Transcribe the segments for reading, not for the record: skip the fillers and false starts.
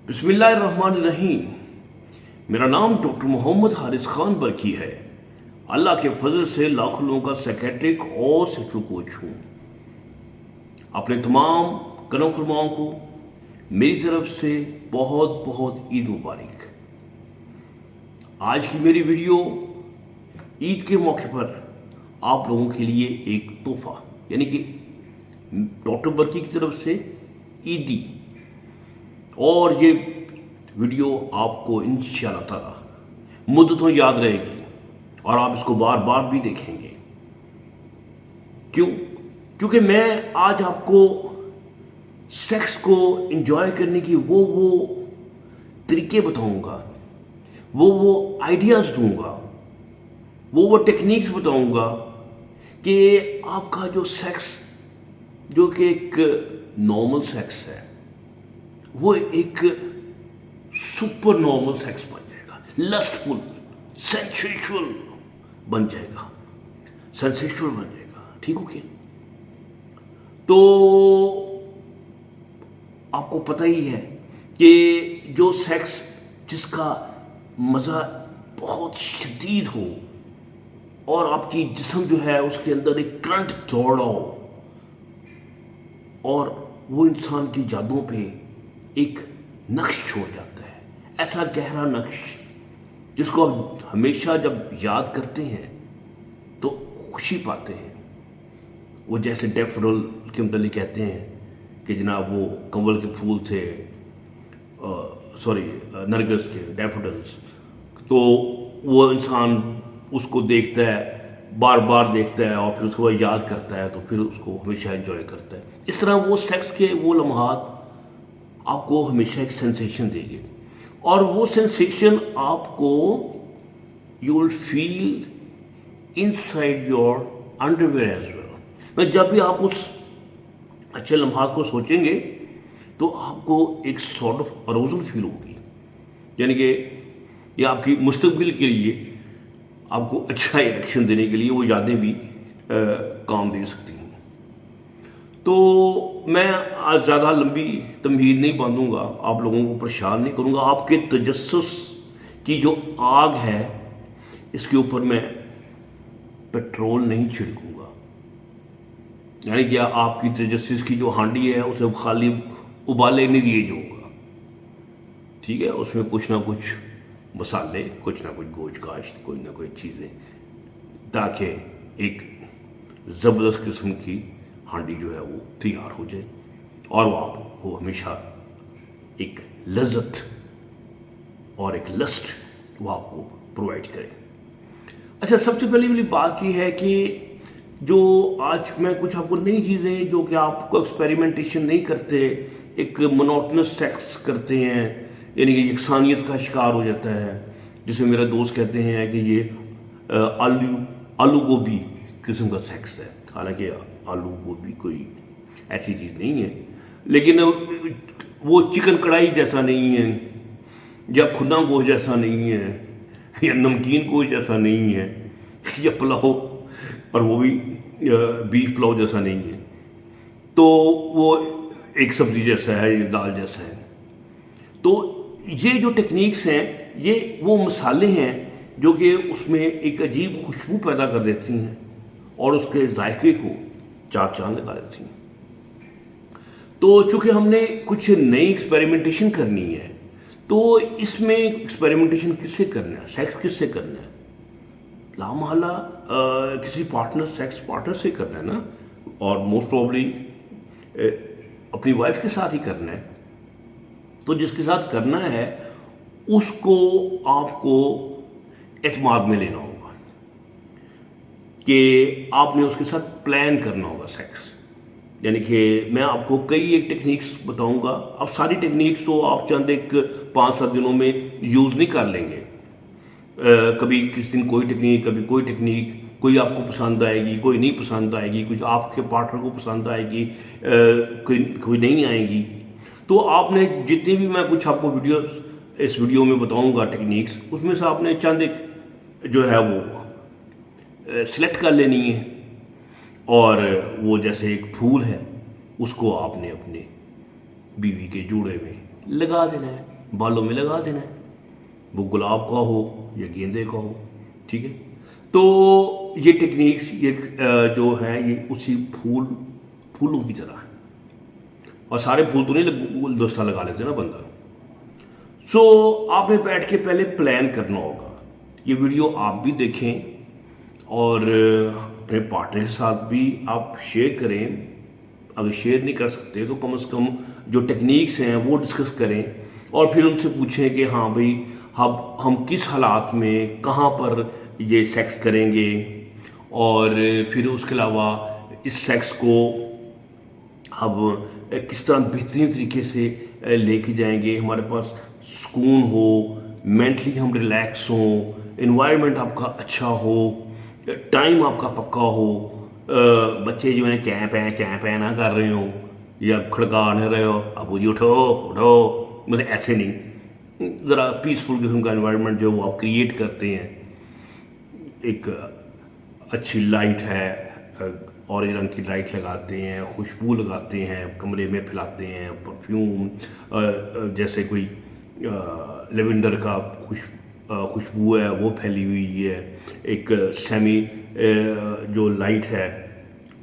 बिस्मिल्लाहिर्रहमानिर्रहीम। मेरा नाम डॉक्टर मोहम्मद हारिस खान बरकी है। अल्लाह के फजल से लाखों लोगों का साइकेट्रिक और सेक्सुअल कोच हूँ। अपने तमाम करम फरमाओं को मेरी तरफ से बहुत बहुत ईद मुबारक। आज की मेरी वीडियो ईद के मौके पर आप लोगों के लिए एक तोहफा, यानी कि डॉक्टर बरकी की तरफ से ईदी, और ये वीडियो आपको इंशाअल्लाह ताला मुद्दतों याद रहेगी और आप इसको बार बार भी देखेंगे। क्यों? क्योंकि मैं आज आपको सेक्स को एंजॉय करने की वो तरीके बताऊंगा, वो आइडियाज़ दूंगा, वो टेक्निक्स बताऊंगा कि आपका जो सेक्स, जो कि एक नॉर्मल सेक्स है, वो एक सुपर नॉर्मल सेक्स बन जाएगा, लस्टफुल, सेंसेशुअल बन जाएगा, सेंसेशुअल बन जाएगा। ठीक हो क्या? तो आपको पता ही है कि जो सेक्स जिसका मज़ा बहुत शदीद हो और आपकी जिस्म जो है उसके अंदर एक करंट दौड़ रहा हो, और वो इंसान की यादों पे एक नक्श छोड़ जाता है, ऐसा गहरा नक्श जिसको आप हमेशा जब याद करते हैं तो खुशी पाते हैं। वो जैसे डैफोडिल के मतलब कहते हैं कि जनाब वो कंवल के फूल थे, नरगिस के डैफोडिल्स, तो वो इंसान उसको देखता है, बार बार देखता है और फिर उसको याद करता है, तो फिर उसको हमेशा एंजॉय करता है। इस तरह वो सेक्स के वो लम्हात आपको हमेशा एक सेंसेशन देगी, और वो सेंसेशन आपको you will feel inside your underwear as well. जब भी आप उस अच्छे लम्हात को सोचेंगे तो आपको एक सॉर्ट ऑफ अरोजल फील होगी, यानी कि ये आपकी मुस्तकबिल के लिए आपको अच्छा इरेक्शन देने के लिए वो यादें भी काम दे सकती हैं। तो मैं आज ज़्यादा लंबी तमहीद नहीं बांधूंगा, आप लोगों को परेशान नहीं करूंगा। आपके तजस्सुस की जो आग है इसके ऊपर मैं पेट्रोल नहीं छिड़कूंगा, यानी कि आपकी तजस्सुस की जो हांडी है उसे खाली उबाले नहीं दिए जाऊंगा। ठीक है, उसमें कुछ ना कुछ मसाले, कुछ ना कुछ गोश्त काश्त, कोई ना कोई चीज़ें, ताकि एक ज़बरदस्त किस्म की हांडी जो है वो तैयार हो जाए और वो आपको हमेशा एक लज्जत और एक लस्ट वो आपको प्रोवाइड करे। अच्छा, सबसे पहली वाली बात ये है कि जो आज मैं कुछ आपको नई चीज़ें जो कि आपको एक्सपेरिमेंटेशन नहीं करते, एक मोनोटनस सेक्स करते हैं, यानी कि यकसानियत का शिकार हो जाता है, जिसे मेरा दोस्त कहते हैं कि ये आलू गोभी किस्म का सेक्स है। हालांकि आलू गोभी कोई ऐसी चीज़ नहीं है, लेकिन वो चिकन कढ़ाई जैसा नहीं है, या खुदा गोश्त जैसा नहीं है, या नमकीन गोश्त जैसा नहीं है, या पुलाव, और वो भी बीफ पुलाव जैसा नहीं है। तो वो एक सब्ज़ी जैसा है, दाल जैसा है। तो ये जो टेक्निक्स हैं, ये वो मसाले हैं जो कि उसमें एक अजीब खुशबू पैदा कर देती हैं और उसके जायके को चार चांद लगा देती हैं। तो चूँकि हमने कुछ नई एक्सपेरिमेंटेशन करनी है, तो इसमें एक्सपेरिमेंटेशन किससे करना है, सेक्स किससे करना है? लामहला किसी पार्टनर, सेक्स पार्टनर से करना है ना, और मोस्ट प्रॉब्ली अपनी वाइफ के साथ ही करना है। तो जिसके साथ करना है उसको आपको एतमाद में लेना होगा कि आपने उसके साथ प्लान करना होगा सेक्स। यानी कि मैं आपको कई एक टेक्निक्स बताऊंगा। अब सारी टेक्निक्स तो आप चंद एक 5-7 दिनों में यूज़ नहीं कर लेंगे। कभी किस दिन कोई टेक्निक, कभी कोई टेक्निक, कोई आपको पसंद आएगी, कोई नहीं पसंद आएगी, कुछ आपके पार्टनर को पसंद आएगी, कोई नहीं आएगी। तो आपने जितनी भी मैं कुछ आपको इस वीडियो में बताऊंगा टेक्निक्स, उसमें से आपने चंद एक जो है वो सिलेक्ट कर लेनी है, और वो जैसे एक फूल है उसको आपने अपने बीवी के जूड़े में लगा देना है। بالوں میں لگا دینا ہے، وہ گلاب کا ہو یا گیندے کا ہو، ٹھیک ہے. تو یہ ٹیکنیکس یہ جو ہے یہ اسی پھولوں کی طرح ہے، اور سارے پھول تو نہیں گلدستہ لگا لیتے نا بندہ. سو آپ نے بیٹھ کے پہلے پلان کرنا ہوگا. یہ ویڈیو آپ بھی دیکھیں اور اپنے پارٹنر کے ساتھ بھی آپ شیئر کریں. اگر شیئر نہیں کر سکتے تو کم از کم جو ٹیکنیکس ہیں وہ ڈسکس کریں، اور پھر ان سے پوچھیں کہ ہاں بھئی ہم کس حالات میں کہاں پر یہ سیکس کریں گے، اور پھر اس کے علاوہ اس سیکس کو اب کس طرح بہترین طریقے سے لے کے جائیں گے، ہمارے پاس سکون ہو، مینٹلی ہم ریلیکس ہوں، انوائرمنٹ آپ کا اچھا ہو، ٹائم آپ کا پکا ہو، بچے جو ہیں چین پین نہ کر رہے ہوں یا کھڑکا نہ رہے ہو، ابو جی اٹھو اٹھو، مطلب ایسے نہیں، ذرا پیسفل قسم کا انوائرمنٹ جو وہ آپ کریٹ کرتے ہیں. ایک اچھی لائٹ ہے، اورنج رنگ کی لائٹ لگاتے ہیں، خوشبو لگاتے ہیں، کمرے میں پھیلاتے ہیں پرفیوم، جیسے کوئی لیونڈر کا خوشبو ہے وہ پھیلی ہوئی ہے. ایک سیمی جو لائٹ ہے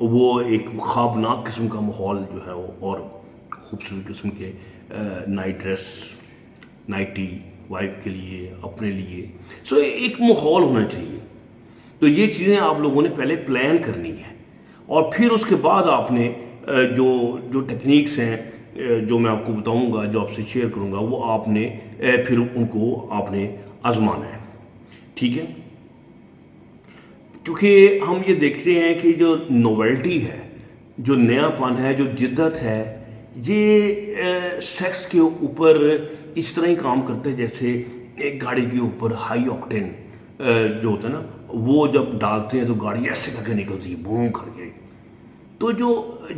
وہ ایک خوابناک قسم کا ماحول جو ہے وہ، اور خوبصورت قسم کے نائٹ ڈریس نائٹی وائف کے لیے اپنے لیے. سو ایک ماحول ہونا چاہیے. تو یہ چیزیں آپ لوگوں نے پہلے پلان کرنی ہے، اور پھر اس کے بعد آپ نے جو ٹیکنیکس ہیں جو میں آپ کو بتاؤں گا، جو آپ سے شیئر کروں گا، وہ آپ نے پھر ان کو آپ نے آزمانا ہے، ٹھیک ہے. کیونکہ ہم یہ دیکھتے ہیں کہ جو نویلٹی ہے، جو نیا پن ہے، جو جدت ہے، یہ سیکس کے اوپر اس طرح ہی کام کرتے ہیں جیسے ایک گاڑی کے اوپر ہائی آکٹین جو ہوتا ہے نا، وہ جب ڈالتے ہیں تو گاڑی ایسے کر کے نکلتی ہے بوم کر کے. تو جو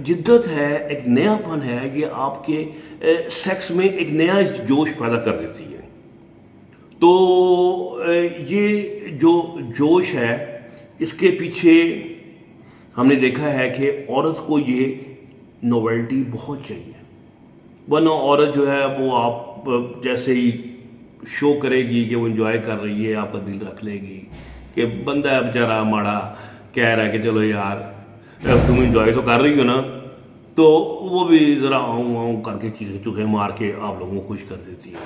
جدت ہے، ایک نیا پن ہے، یہ آپ کے سیکس میں ایک نیا جوش پیدا کر دیتی ہے. تو یہ جو جوش ہے اس کے پیچھے ہم نے دیکھا ہے کہ عورت کو یہ نویلٹی بہت چاہیے، ورنہ عورت جو ہے وہ آپ جیسے ہی شو کرے گی کہ وہ انجوائے کر رہی ہے، آپ کا دل رکھ لے گی کہ بندہ ہے بیچارہ ماڑا کہہ رہا ہے کہ چلو یار اب تم انجوائے تو کر رہی ہو نا، تو وہ بھی ذرا آؤں کر کے چیزیں چوکھے مار کے آپ لوگوں کو خوش کر دیتی ہے.